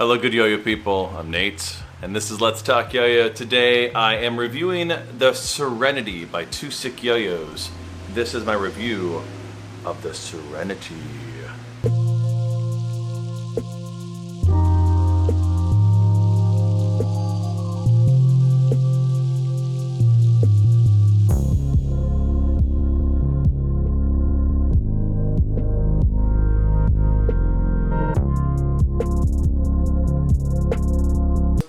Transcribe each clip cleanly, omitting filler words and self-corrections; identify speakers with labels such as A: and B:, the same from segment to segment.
A: Hello good yo-yo people, I'm Nate, and this is Let's Talk Yo-Yo. Today I am reviewing the Serenity by 2Sick YoYos. This is my review of the Serenity.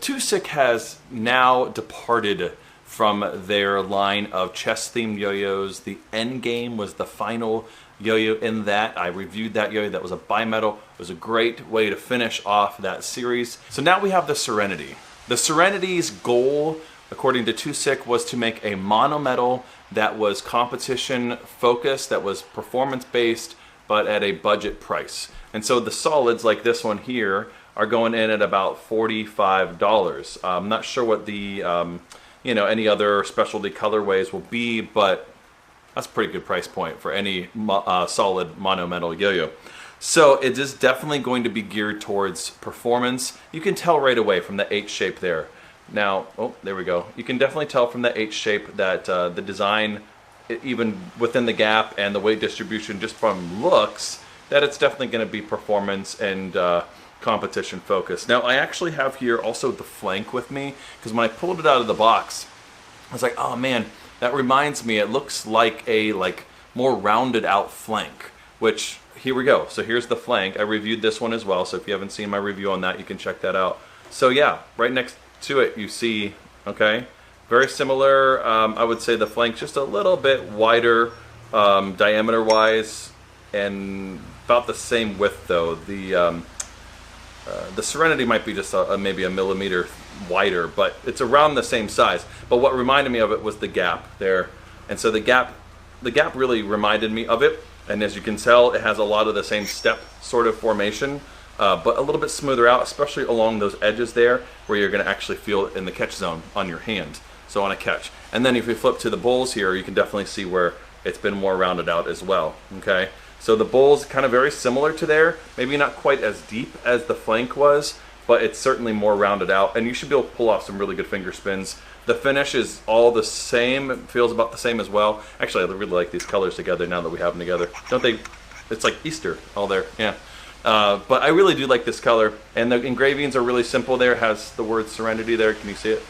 A: 2Sick has now departed from their line of chess-themed yo-yos. The end game was the final yo-yo in that. I reviewed that yo-yo. That was a bimetal. It was a great way to finish off that series. So now we have the Serenity. The Serenity's goal, according to 2Sick, was to make a monometal that was competition focused, that was performance based, but at a budget price. And so the solids like this one here are going in at about $45. I'm not sure what the any other specialty colorways will be, but that's a pretty good price point for any solid monometal yo-yo. So it is definitely going to be geared towards performance. You can tell right away from the H shape there. Now, oh, there we go. You can definitely tell from the H shape that the design, even within the gap and the weight distribution, just from looks, that it's definitely going to be performance and competition focused. Now I actually have here also the flank with me, because when I pulled it out of the box I was like, oh man, that reminds me, it looks like a more rounded out flank, which here we go. So here's the flank. I reviewed this one as well, so if you haven't seen my review on that, you can check that out. So yeah, right next to it you see, okay, very similar. I would say the flank just a little bit wider diameter wise, and about the same width though. The Serenity might be just maybe a millimeter wider, but it's around the same size. But what reminded me of it was the gap there, and so the gap really reminded me of it. And as you can tell, it has a lot of the same step sort of formation, but a little bit smoother out, especially along those edges there, where you're going to actually feel it in the catch zone on your hand. So on a catch, and then if you flip to the bowls here, you can definitely see where it's been more rounded out as well. Okay. So the bowl's kind of very similar to there, maybe not quite as deep as the flank was, but it's certainly more rounded out, and you should be able to pull off some really good finger spins. The finish is all the same, it feels about the same as well. Actually, I really like these colors together now that we have them together. Don't they? It's like Easter all there, yeah. But I really do like this color, and the engravings are really simple there. It has the word Serenity there, can you see it?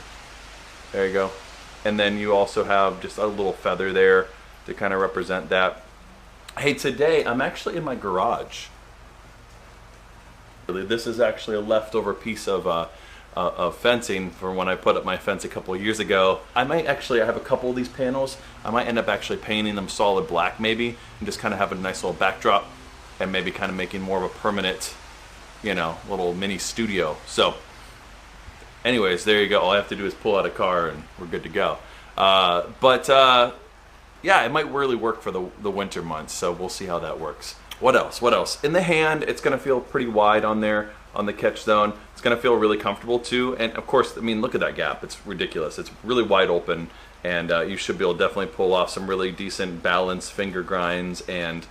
A: There you go. And then you also have just a little feather there to kind of represent that. Hey, today I'm actually in my garage. This is actually a leftover piece of fencing from when I put up my fence a couple of years ago. I have a couple of these panels. I might end up actually painting them solid black maybe, and just kind of have a nice little backdrop, and maybe kind of making more of a permanent, little mini studio. So anyways, there you go. All I have to do is pull out a car and we're good to go. Yeah, it might really work for the winter months, so we'll see how that works. What else? What else? In the hand, it's going to feel pretty wide on there, on the catch zone. It's going to feel really comfortable too, and of course, I mean, look at that gap. It's ridiculous. It's really wide open, and you should be able to definitely pull off some really decent balance finger grinds, and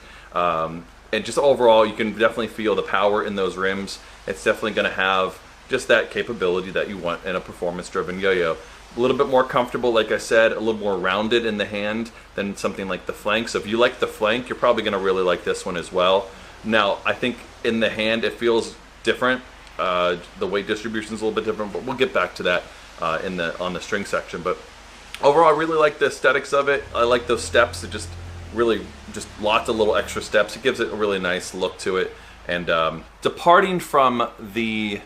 A: just overall, you can definitely feel the power in those rims. It's definitely going to have just that capability that you want in a performance-driven yo-yo. A little bit more comfortable, like I said, a little more rounded in the hand than something like the flank. So if you like the flank, you're probably going to really like this one as well. Now, I think in the hand it feels different. The weight distribution is a little bit different, but we'll get back to that on the string section. But overall, I really like the aesthetics of it. I like those steps. It just lots of little extra steps. It gives it a really nice look to it. And departing from the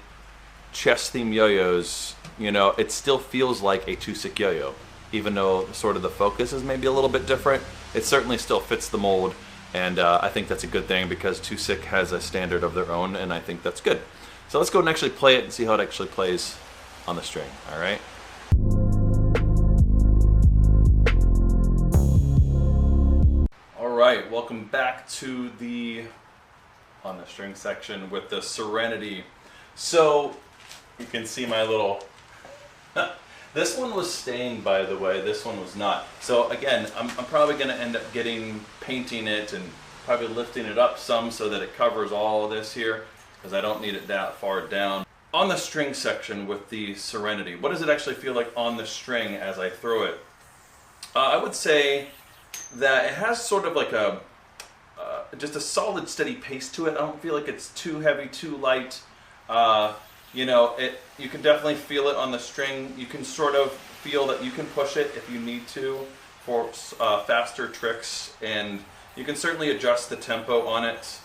A: chess theme yo-yos, it still feels like a 2Sick yo-yo, even though sort of the focus is maybe a little bit different. It certainly still fits the mold, and I think that's a good thing, because 2Sick has a standard of their own, and I think that's good. So let's go and actually play it and see how it actually plays on the string. All right. All right, welcome back to on the string section with the Serenity. So you can see my little, this one was stained, by the way, this one was not. So again, I'm probably going to end up painting it and probably lifting it up some so that it covers all of this here, because I don't need it that far down. on the string section with the Serenity, what does it actually feel like on the string as I throw it? I would say that it has sort of like a just a solid, steady pace to it. I don't feel like it's too heavy, too light. You know, you can definitely feel it on the string. You can sort of feel that you can push it if you need to for faster tricks, and you can certainly adjust the tempo on it.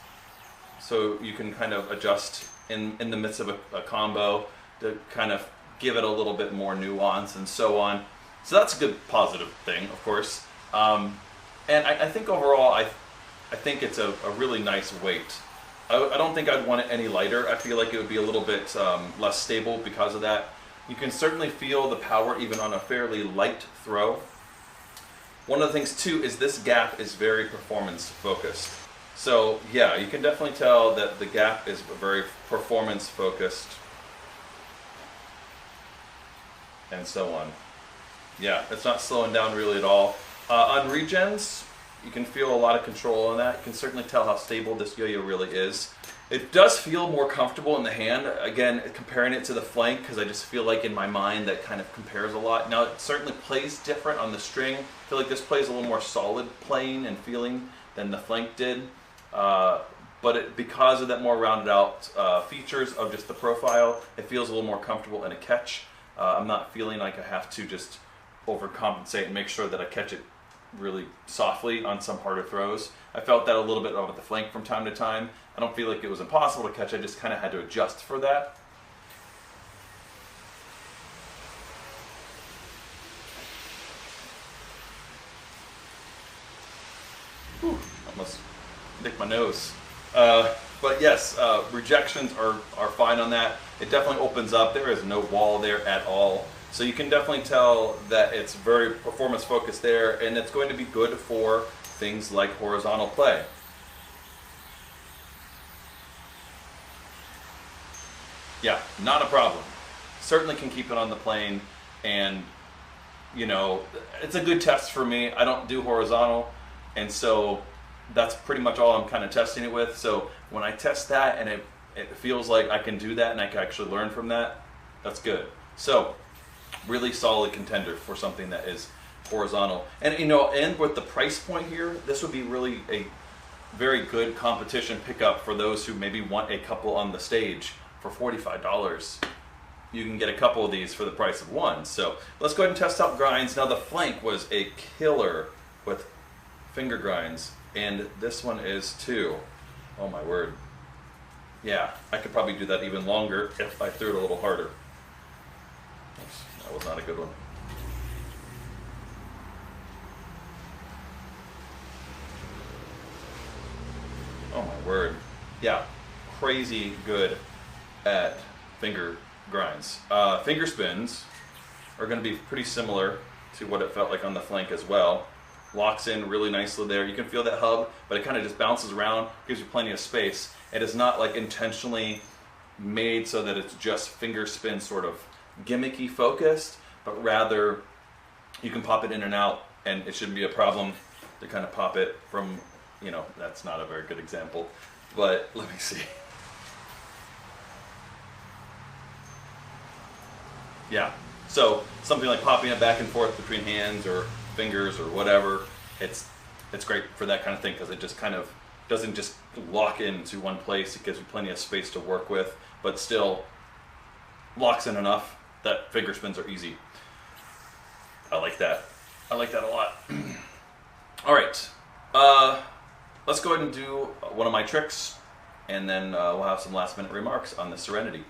A: So you can kind of adjust in the midst of a combo to kind of give it a little bit more nuance and so on. So that's a good positive thing, of course. And I think overall, I think it's a really nice weight. I don't think I'd want it any lighter. I feel like it would be a little bit less stable because of that. You can certainly feel the power even on a fairly light throw. One of the things too is this gap is very performance focused. So yeah, you can definitely tell that the gap is very performance focused and so on. Yeah, it's not slowing down really at all. On regens, you can feel a lot of control on that. You can certainly tell how stable this yo-yo really is. It does feel more comfortable in the hand. Again, comparing it to the flank, because I just feel like in my mind that kind of compares a lot. Now, it certainly plays different on the string. I feel like this plays a little more solid playing and feeling than the flank did. But because of that more rounded out features of just the profile, it feels a little more comfortable in a catch. I'm not feeling like I have to just overcompensate and make sure that I catch it really softly on some harder throws. I felt that a little bit over the flank from time to time. I don't feel like it was impossible to catch, I just kind of had to adjust for that. Whew, almost nicked my nose. But yes, rejections are fine on that. It definitely opens up. There is no wall there at all. So you can definitely tell that it's very performance focused there, and it's going to be good for things like horizontal play. Yeah, not a problem. Certainly can keep it on the plane, and you know, it's a good test for me. I don't do horizontal, and so that's pretty much all I'm kind of testing it with. So when I test that and it feels like I can do that and I can actually learn from that, that's good. So really solid contender for something that is horizontal. And you know, and with the price point here, this would be really a very good competition pickup for those who maybe want a couple on the stage. For $45, you can get a couple of these for the price of one. So let's go ahead and test out grinds. Now the flank was a killer with finger grinds, and this one is too. Oh my word. Yeah, I could probably do that even longer if I threw it a little harder. Oops, that was not a good one. Oh my word. Yeah, crazy good at finger grinds. Finger spins are going to be pretty similar to what it felt like on the flank as well. Locks in really nicely there. You can feel that hub, but it kind of just bounces around, gives you plenty of space. It is not like intentionally made so that it's just finger spin sort of gimmicky focused, but rather you can pop it in and out and it shouldn't be a problem to kind of pop it from, you know, that's not a very good example, but let me see. Yeah, so something like popping it back and forth between hands or fingers or whatever, it's great for that kind of thing because it just kind of doesn't just lock into one place. It gives you plenty of space to work with, but still locks in enough that finger spins are easy. I like that. I like that a lot. All right, let's go ahead and do one of my tricks, and then we'll have some last minute remarks on the Serenity.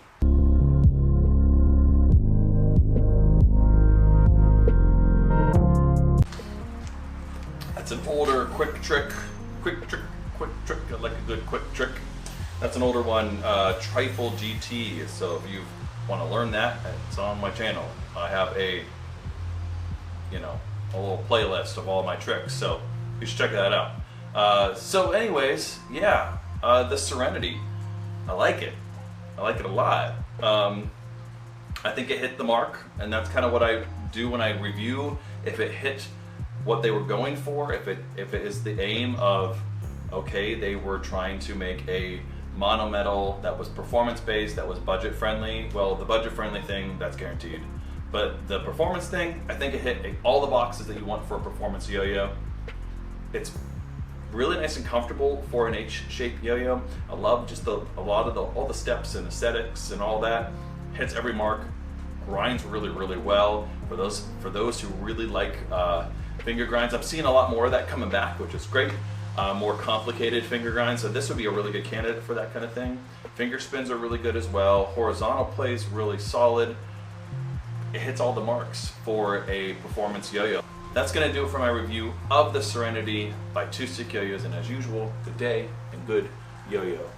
A: That's an older quick trick. I like a good quick trick. That's an older one, Trifle GT. So if you want to learn that, it's on my channel. I have a little playlist of all my tricks, so you should check that out. So anyways, yeah, the Serenity, I like it. I like it a lot. I think it hit the mark, and that's kind of what I do when I review. If it hit what they were going for, if it is the aim of, okay, they were trying to make a mono-metal, that was performance-based, that was budget-friendly. Well, the budget-friendly thing, that's guaranteed. But the performance thing, I think it hit all the boxes that you want for a performance yo-yo. It's really nice and comfortable for an H-shaped yo-yo. I love just all the steps and aesthetics and all that. Hits every mark, grinds really, really well. For those who really like finger grinds, I'm seeing a lot more of that coming back, which is great. More complicated finger grinds, so this would be a really good candidate for that kind of thing. Finger spins are really good as well. Horizontal plays really solid. It hits all the marks for a performance yo-yo. That's going to do it for my review of the Serenity by 2Sick YoYos, and as usual, good day and good yo-yo.